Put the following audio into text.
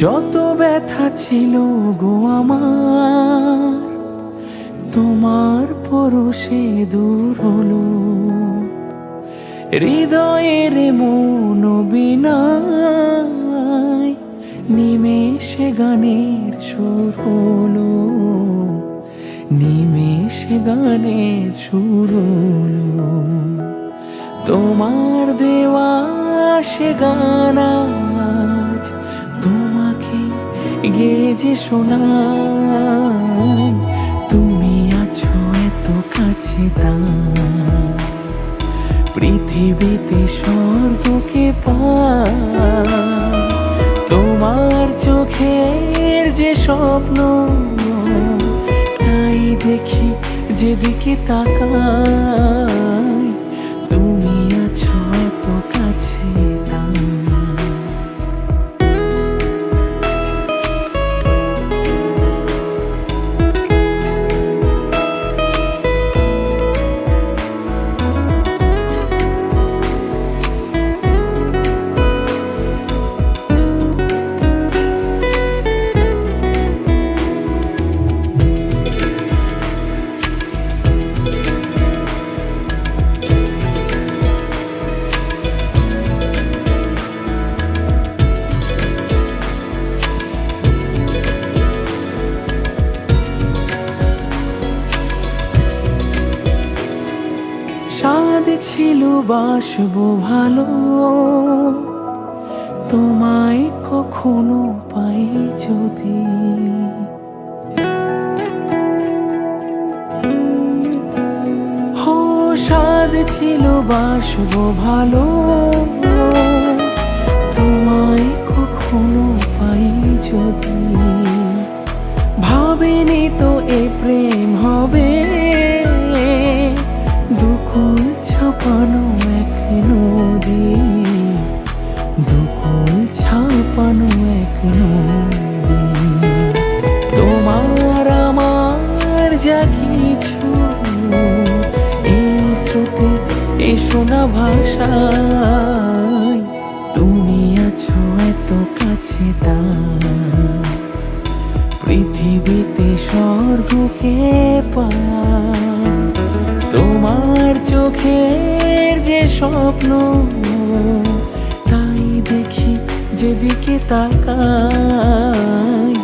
যত ব্যথা ছিল গো আমার, তোমার পরশে দূর হলো। হৃদয়ের মন বিনায় নিমেষে গানের সুর হলো, নিমেষে গানের সুর হলো। তোমার দেওয়া সে গান আজ তোমাকে গেয়ে যে শোনাই। তুমি আছো এত কাছে তাই পৃথিবীতে স্বর্গকে পাই। তোমার চোখের যে স্বপ্ন তাই দেখি যেদিকে তাকাই। তুমি আছো এত কাছে তাই। স্বাদ ছিল বাসবো ভালো, তোমায় কখনো পাই যদি। হো স্বাদ ছিল বাসবো ভালো, তোমায় কখনো পাই যদি। ভাবিনি তো এ প্রেম হবে, দুকুল ছাপানো এক নদী, দুকুল ছাপানো এক নদী। তোমার আমার যা কিছু এই স্রোতে এ শোনা ভাষায়। তুমি আছো এত কাছে তাই পৃথিবীতে স্বর্গকে পাই। তোমার চোখের যে স্বপ্ন তাই দেখি যেদিকে তাকাই।